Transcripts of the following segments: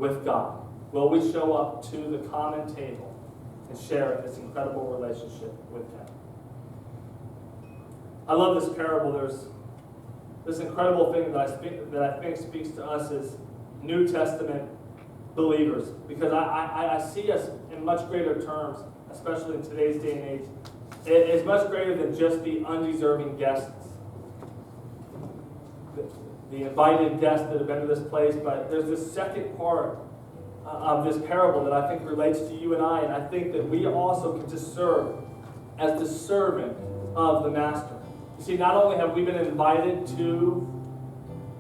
with God? Will we show up to the common table and share this incredible relationship with Him? I love this parable. There's this incredible thing that I think speaks to us as New Testament believers, because I see us in much greater terms, especially in today's day and age. It is much greater than just the undeserving guests, the invited guests that have been to this place, but there's this second part of this parable that I think relates to you and I think that we also can just serve as the servant of the Master. You see, not only have we been invited to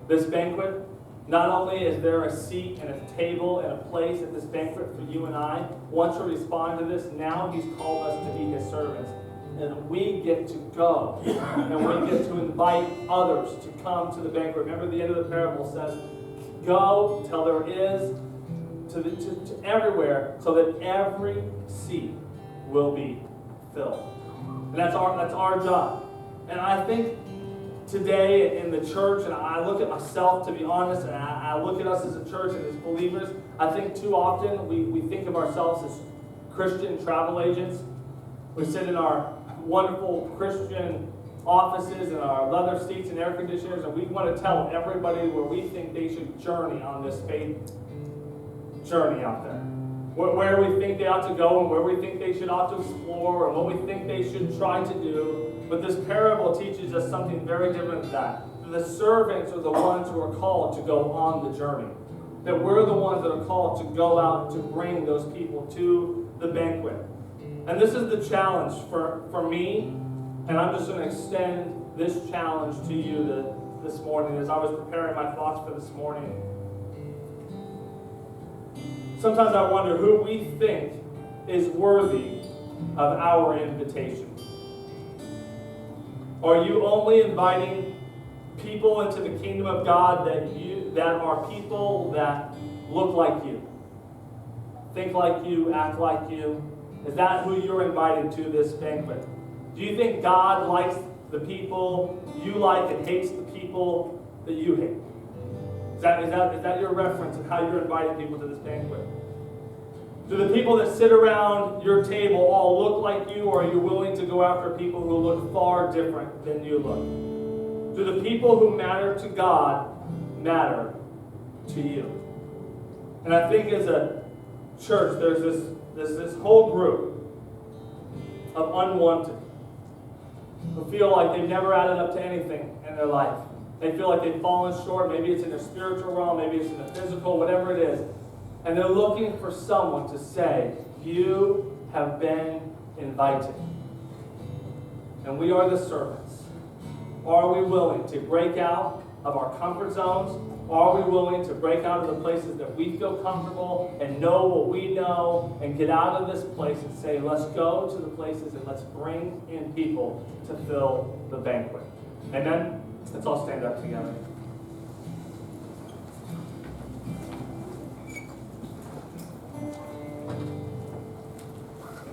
this banquet, not only is there a seat and a table and a place at this banquet for you and I, once we respond to this, now He's called us to be His servants. And we get to go, and we get to invite others to come to the banquet. Remember, the end of the parable says, go till there is to everywhere, so that every seat will be filled. And that's our job. And I think today in the church, and I look at myself, to be honest, and I look at us as a church and as believers, I think too often we think of ourselves as Christian travel agents. We sit in our wonderful Christian offices and our leather seats and air conditioners, and we want to tell everybody where we think they should journey on this faith journey out there. Where we think they ought to go and where we think they ought to explore and what we think they should try to do. But this parable teaches us something very different than that. The servants are the ones who are called to go on the journey. That we're the ones that are called to go out to bring those people to the banquet. And this is the challenge for me, and I'm just going to extend this challenge to you this morning as I was preparing my thoughts for this morning. Sometimes I wonder who we think is worthy of our invitation. Are you only inviting people into the kingdom of God that are people that look like you, think like you, act like you? Is that who you're inviting to this banquet? Do you think God likes the people you like and hates the people that you hate? Is that your reference of how you're inviting people to this banquet? Do the people that sit around your table all look like you, or are you willing to go after people who look far different than you look? Do the people who matter to God matter to you? And I think as a church, there's this whole group of unwanted who feel like they've never added up to anything in their life. They feel like they've fallen short. Maybe it's in their spiritual realm, maybe it's in the physical, whatever it is. And they're looking for someone to say, you have been invited. And we are the servants. Are we willing to break out of our comfort zones? Are we willing to break out of the places that we feel comfortable and know what we know and get out of this place and say, let's go to the places and let's bring in people to fill the banquet? Amen? Let's all stand up together.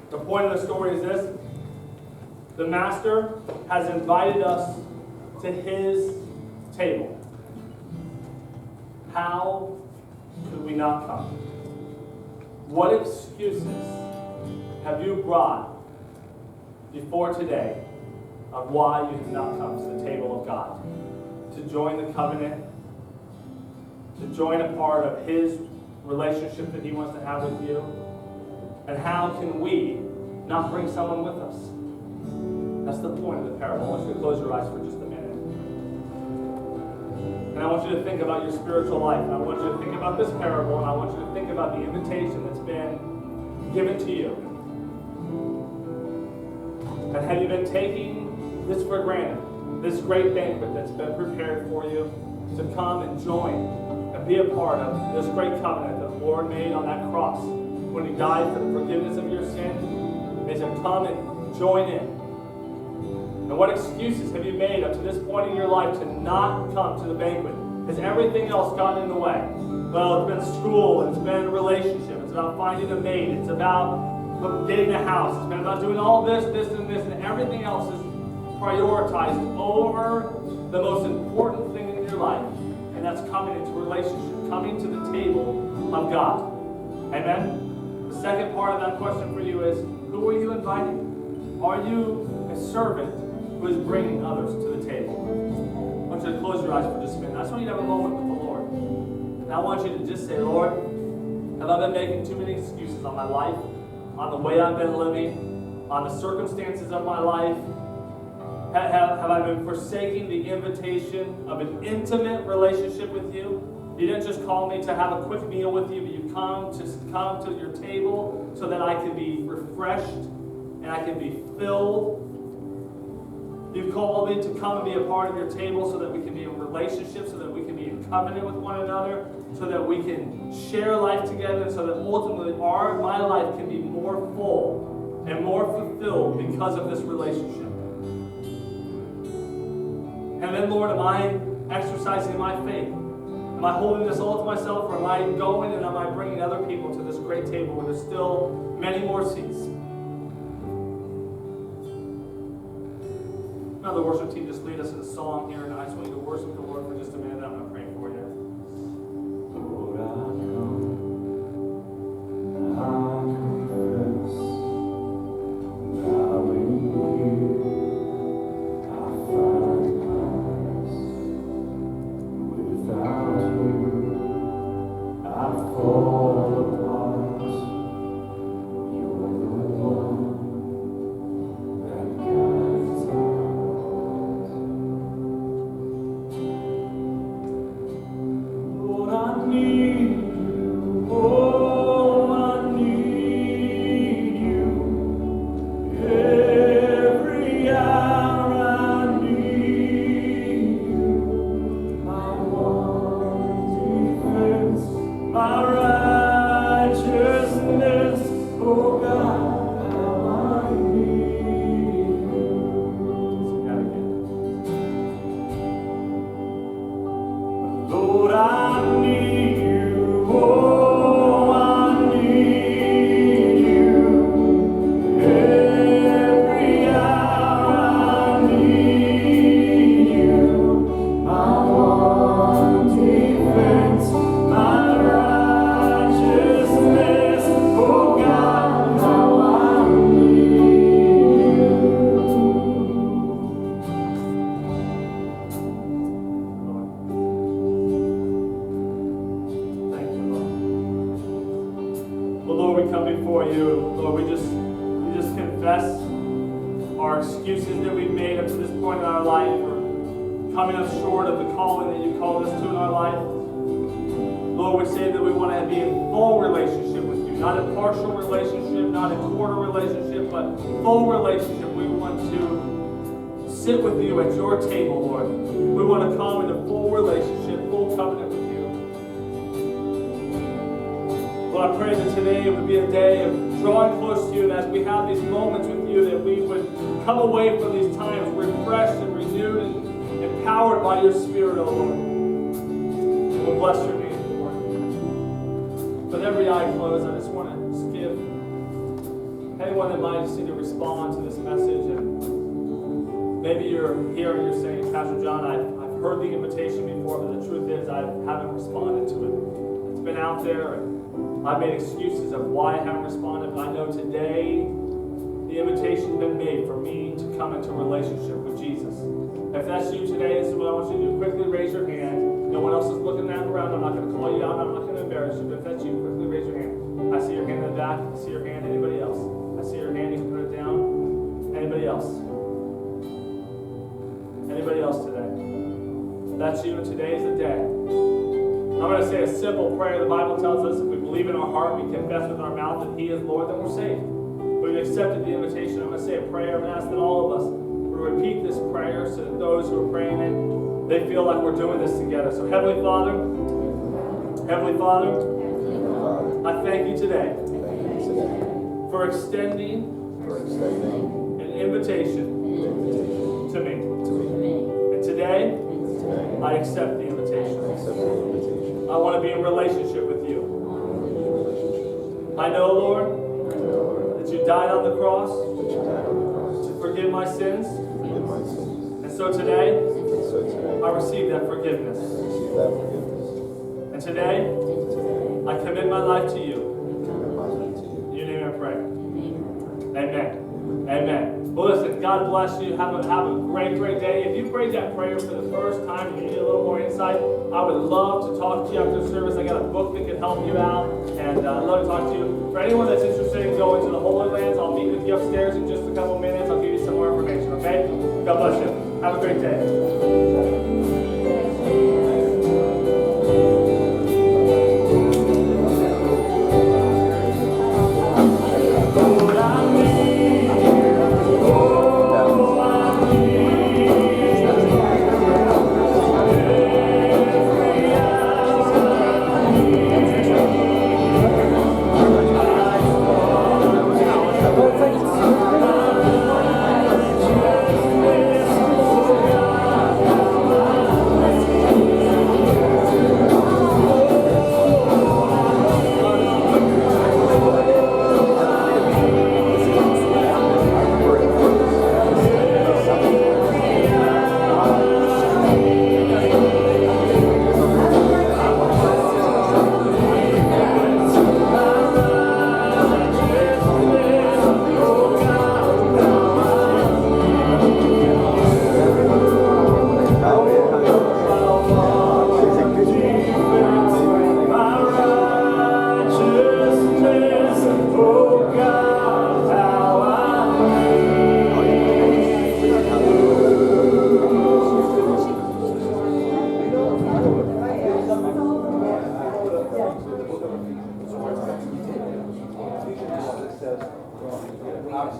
The point of the story is this. The Master has invited us to His table. How could we not come? What excuses have you brought before today of why you have not come to the table of God? To join the covenant, to join a part of His relationship that He wants to have with you? And how can we not bring someone with us? That's the point of the parable. I want you to close your eyes for just a minute. And I want you to think about your spiritual life. And I want you to think about this parable. And I want you to think about the invitation that's been given to you. And have you been taking this for granted? This great banquet that's been prepared for you to come and join and be a part of this great covenant that the Lord made on that cross when He died for the forgiveness of your sin. He said, come and join in. And what excuses have you made up to this point in your life to not come to the banquet? Has everything else gotten in the way? Well, it's been school, it's been a relationship, it's about finding a mate, it's about getting a house, it's been about doing all this, and everything else is prioritized over the most important thing in your life, and that's coming into relationship, coming to the table of God. Amen? The second part of that question for you is, who are you inviting? Are you a servant who is bringing others to the table? I want you to close your eyes for just a minute. I just want you to have a moment with the Lord. And I want you to just say, Lord, have I been making too many excuses on my life, on the way I've been living, on the circumstances of my life? Have I been forsaking the invitation of an intimate relationship with you? You didn't just call me to have a quick meal with you, but you come to your table so that I can be refreshed and I can be filled. You've called me to come and be a part of your table so that we can be in relationship, so that we can be in covenant with one another, so that we can share life together, so that ultimately my life can be more full and more fulfilled because of this relationship. And then, Lord, am I exercising my faith? Am I holding this all to myself, or am I going and am I bringing other people to this great table where there's still many more seats? Now the worship team just lead us in a song here, and I just want you to worship the Lord for just a minute. I'm going to pray for you. Lord, I confess, bowing here, I find my rest. Without you, I fall apart. You're the one that guides my heart. Lord, I need you. Oh, I need you. Every hour I need you. My one defense, my righteousness. Oh God, how I need you. Sing that again. Lord, I need you. Oh, I need you. Every hour I need you. My one defense, my righteousness. Oh God, how I need Lord. Thank you, Lord. Well, Lord, we come before you. Lord, we just confess our excuses that we've made up to this point in our life for coming up short of the calling that you called us to in our life. Lord, we say that we want to be in full relationship with you, not a partial relationship, not a quarter relationship, but full relationship. We want to sit with you at your table, Lord. We want to come into full relationship, full covenant with you. Lord, I pray that today would be a day of drawing close to you, and as we have these moments with you, that we would come away from these times refreshed and renewed and empowered by your Spirit, O Lord. We'll bless your name, Lord. With every eye closed, I just want to just give anyone that might just need to respond to this message. And maybe you're here and you're saying, Pastor John, I've heard the invitation before, but the truth is I haven't responded to it. It's been out there, and I've made excuses of why I haven't responded, but I know today the invitation's been made for me to come into a relationship with Jesus. If that's you today, this is what I want you to do. Quickly raise your hand. No one else is looking around. I'm not going to call you out. I'm not going to embarrass you. But if that's you, quickly raise your hand. I see your hand in the back. I see your hand. Anybody else? I see your hand. You can put it down. Anybody else? Anybody else today? If that's you, and today is the day. I'm going to say a simple prayer. The Bible tells us if we believe in our heart, we confess with our mouth that He is Lord, then we're saved. We've accepted the invitation. I'm going to say a prayer. I'm going to ask that all of us will repeat this prayer so that those who are praying it, they feel like we're doing this together. So Heavenly Father, I thank you today for extending an invitation to me. And today, I accept the invitation. I want to be in relationship with you. I know, Lord, that you died on the cross to forgive my sins. And so today, I receive that forgiveness. today, I commit my life to you. In your name I pray. Amen. Amen. Well, listen, God bless you. Have a great day. If you prayed that prayer for the first time and you need a little more insight, I would love to talk to you after the service. I got a book that can help you out, and I'd love to talk to you. For anyone that's interested in going to the Holy Lands, I'll meet with you upstairs in just a couple minutes. I'll give you some more information, okay? God bless you. Have a great day.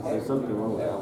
There's something wrong with that.